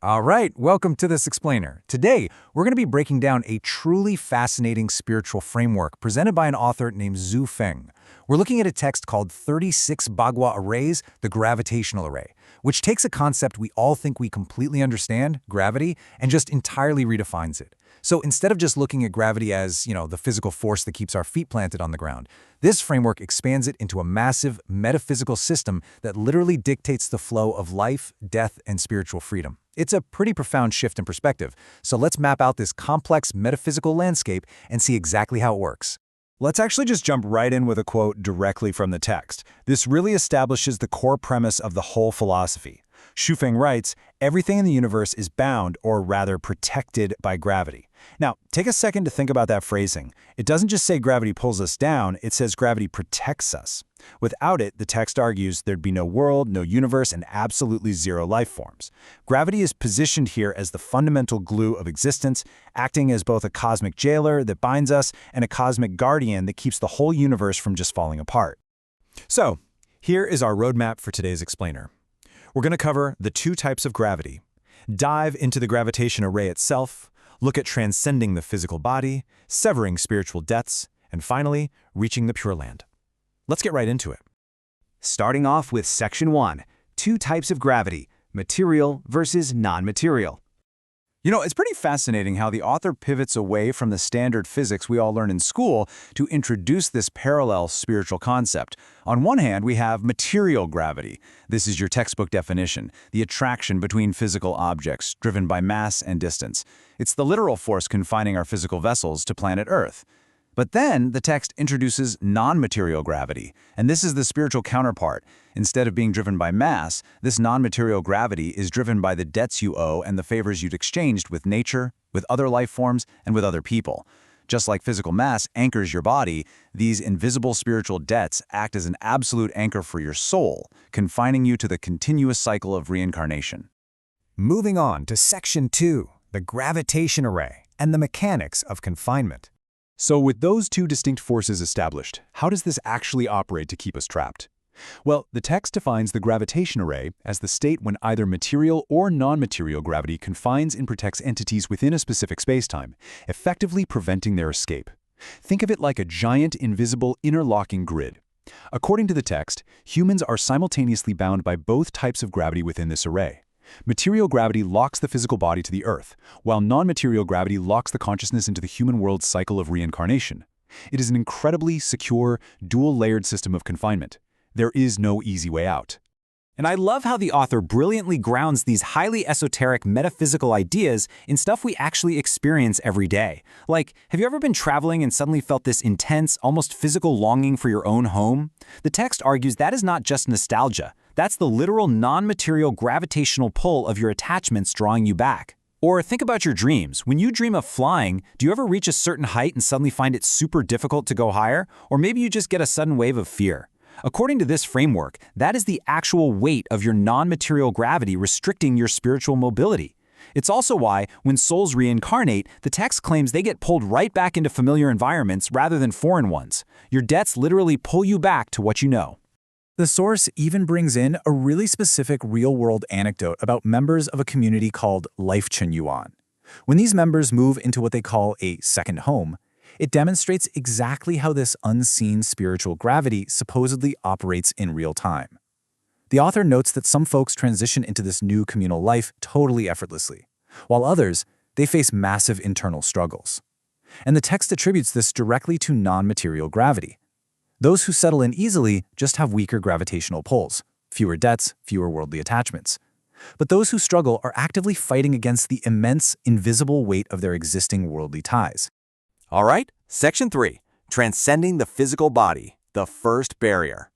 All right, welcome to this explainer. Today, we're going to be breaking down a truly fascinating spiritual framework presented by an author named Zhu Feng. We're looking at a text called 36 Bagua Arrays, the Gravitational Array, which takes a concept we all think we completely understand, gravity, and just entirely redefines it. So instead of just looking at gravity as, the physical force that keeps our feet planted on the ground, this framework expands it into a massive metaphysical system that literally dictates the flow of life, death, and spiritual freedom. It's a pretty profound shift in perspective, so let's map out this complex metaphysical landscape and see exactly how it works. Let's actually just jump right in with a quote directly from the text. This really establishes the core premise of the whole philosophy. Xu Feng writes, "Everything in the universe is bound, or rather protected, by gravity." Now, take a second to think about that phrasing. It doesn't just say gravity pulls us down, it says gravity protects us. Without it, the text argues there'd be no world, no universe, and absolutely zero life forms. Gravity is positioned here as the fundamental glue of existence, acting as both a cosmic jailer that binds us and a cosmic guardian that keeps the whole universe from just falling apart. So, here is our roadmap for today's explainer. We're going to cover the two types of gravity, dive into the gravitation array itself, look at transcending the physical body, severing spiritual debts, and finally, reaching the Pure Land. Let's get right into it. Starting off with Section 1, two types of gravity, material versus non-material. It's pretty fascinating how the author pivots away from the standard physics we all learn in school to introduce this parallel spiritual concept. On one hand, we have material gravity. This is your textbook definition, the attraction between physical objects driven by mass and distance. It's the literal force confining our physical vessels to planet Earth. But then the text introduces non-material gravity, and this is the spiritual counterpart. Instead of being driven by mass, this non-material gravity is driven by the debts you owe and the favors you'd exchanged with nature, with other life forms, and with other people. Just like physical mass anchors your body, these invisible spiritual debts act as an absolute anchor for your soul, confining you to the continuous cycle of reincarnation. Moving on to Section 2, the Gravitation Array and the Mechanics of Confinement. So with those two distinct forces established, how does this actually operate to keep us trapped? Well, the text defines the gravitation array as the state when either material or non-material gravity confines and protects entities within a specific spacetime, effectively preventing their escape. Think of it like a giant, invisible, interlocking grid. According to the text, humans are simultaneously bound by both types of gravity within this array. Material gravity locks the physical body to the Earth, while non-material gravity locks the consciousness into the human world's cycle of reincarnation. It is an incredibly secure, dual-layered system of confinement. There is no easy way out. And I love how the author brilliantly grounds these highly esoteric metaphysical ideas in stuff we actually experience every day. Like, have you ever been traveling and suddenly felt this intense, almost physical longing for your own home? The text argues that is not just nostalgia. That's the literal non-material gravitational pull of your attachments drawing you back. Or think about your dreams. When you dream of flying, do you ever reach a certain height and suddenly find it super difficult to go higher? Or maybe you just get a sudden wave of fear. According to this framework, that is the actual weight of your non-material gravity restricting your spiritual mobility. It's also why, when souls reincarnate, the text claims they get pulled right back into familiar environments rather than foreign ones. Your debts literally pull you back to what you know. The source even brings in a really specific real-world anecdote about members of a community called Life Chen Yuan. When these members move into what they call a second home, it demonstrates exactly how this unseen spiritual gravity supposedly operates in real time. The author notes that some folks transition into this new communal life totally effortlessly, while others, they face massive internal struggles. And the text attributes this directly to non-material gravity. Those who settle in easily just have weaker gravitational pulls, fewer debts, fewer worldly attachments. But those who struggle are actively fighting against the immense, invisible weight of their existing worldly ties. All right, Section 3, transcending the physical body, the first barrier.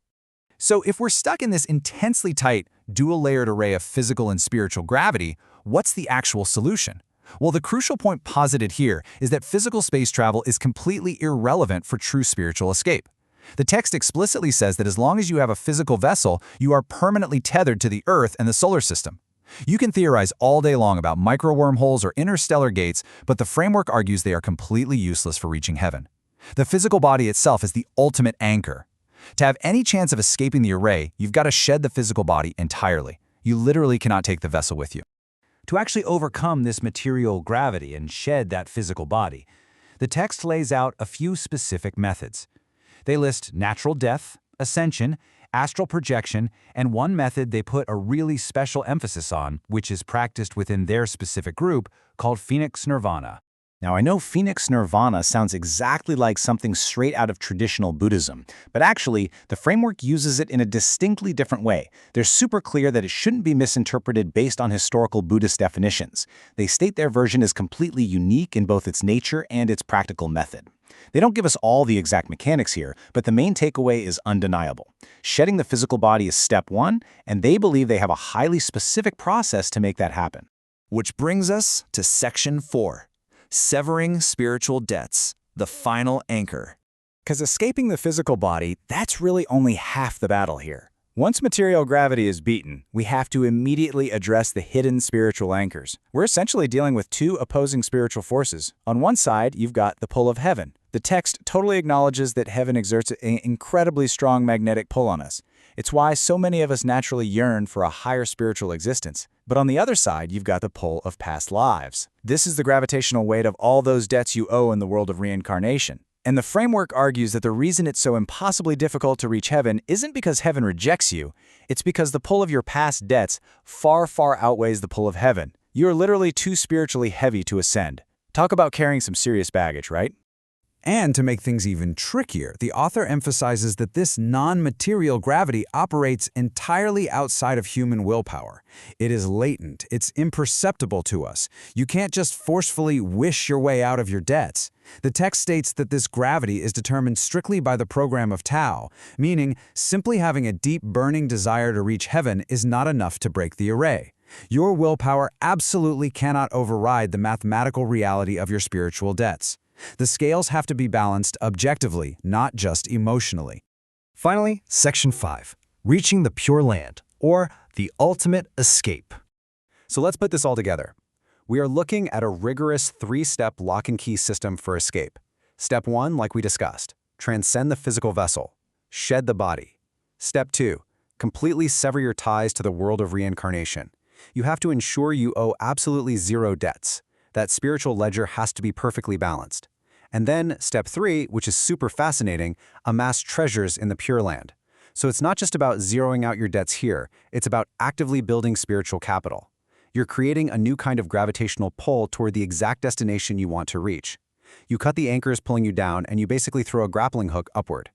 So if we're stuck in this intensely tight, dual-layered array of physical and spiritual gravity, what's the actual solution? Well, the crucial point posited here is that physical space travel is completely irrelevant for true spiritual escape. The text explicitly says that as long as you have a physical vessel, you are permanently tethered to the Earth and the solar system. You can theorize all day long about micro-wormholes or interstellar gates, but the framework argues they are completely useless for reaching heaven. The physical body itself is the ultimate anchor. To have any chance of escaping the array, you've got to shed the physical body entirely. You literally cannot take the vessel with you. to actually overcome this material gravity and shed that physical body. The text lays out a few specific methods. They list natural death, ascension, astral projection, and one method they put a really special emphasis on, which is practiced within their specific group, called Phoenix Nirvana. Now, I know Phoenix Nirvana sounds exactly like something straight out of traditional Buddhism, but actually, the framework uses it in a distinctly different way. They're super clear that it shouldn't be misinterpreted based on historical Buddhist definitions. They state their version is completely unique in both its nature and its practical method. They don't give us all the exact mechanics here, but the main takeaway is undeniable. Shedding the physical body is step one, and they believe they have a highly specific process to make that happen. Which brings us to Section 4. Severing spiritual debts, the final anchor. Because escaping the physical body, that's really only half the battle here. Once material gravity is beaten, we have to immediately address the hidden spiritual anchors. We're essentially dealing with two opposing spiritual forces. On one side, you've got the pull of heaven. The text totally acknowledges that heaven exerts an incredibly strong magnetic pull on us. It's why so many of us naturally yearn for a higher spiritual existence. But on the other side, you've got the pull of past lives. This is the gravitational weight of all those debts you owe in the world of reincarnation. And the framework argues that the reason it's so impossibly difficult to reach heaven isn't because heaven rejects you. It's because the pull of your past debts far, far outweighs the pull of heaven. You are literally too spiritually heavy to ascend. Talk about carrying some serious baggage, right? And to make things even trickier, the author emphasizes that this non-material gravity operates entirely outside of human willpower. It is latent, it's imperceptible to us. You can't just forcefully wish your way out of your debts. The text states that this gravity is determined strictly by the program of Tao, meaning simply having a deep burning desire to reach heaven is not enough to break the array. Your willpower absolutely cannot override the mathematical reality of your spiritual debts. The scales have to be balanced objectively, not just emotionally. Finally, Section 5, Reaching the Pure Land, or the Ultimate Escape. So let's put this all together. We are looking at a rigorous three-step lock and key system for escape. Step 1, like we discussed, transcend the physical vessel, shed the body. Step 2, completely sever your ties to the world of reincarnation. You have to ensure you owe absolutely zero debts. That spiritual ledger has to be perfectly balanced. And then step 3, which is super fascinating, amass treasures in the Pure Land. So it's not just about zeroing out your debts here, it's about actively building spiritual capital. You're creating a new kind of gravitational pull toward the exact destination you want to reach. You cut the anchors pulling you down and you basically throw a grappling hook upward.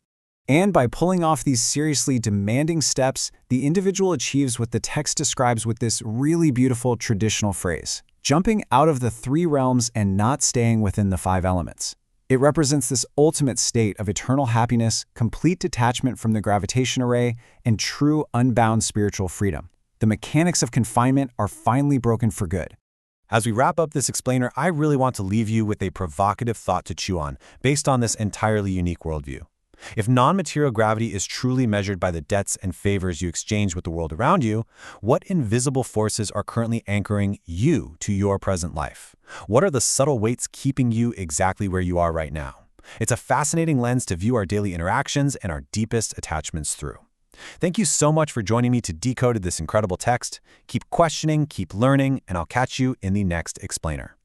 And by pulling off these seriously demanding steps, the individual achieves what the text describes with this really beautiful traditional phrase: jumping out of the 3 realms and not staying within the 5 elements. It represents this ultimate state of eternal happiness, complete detachment from the gravitation array, and true unbound spiritual freedom. The mechanics of confinement are finally broken for good. As we wrap up this explainer, I really want to leave you with a provocative thought to chew on, based on this entirely unique worldview. If non-material gravity is truly measured by the debts and favors you exchange with the world around you, what invisible forces are currently anchoring you to your present life? What are the subtle weights keeping you exactly where you are right now? It's a fascinating lens to view our daily interactions and our deepest attachments through. Thank you so much for joining me to decode this incredible text. Keep questioning, keep learning, and I'll catch you in the next explainer.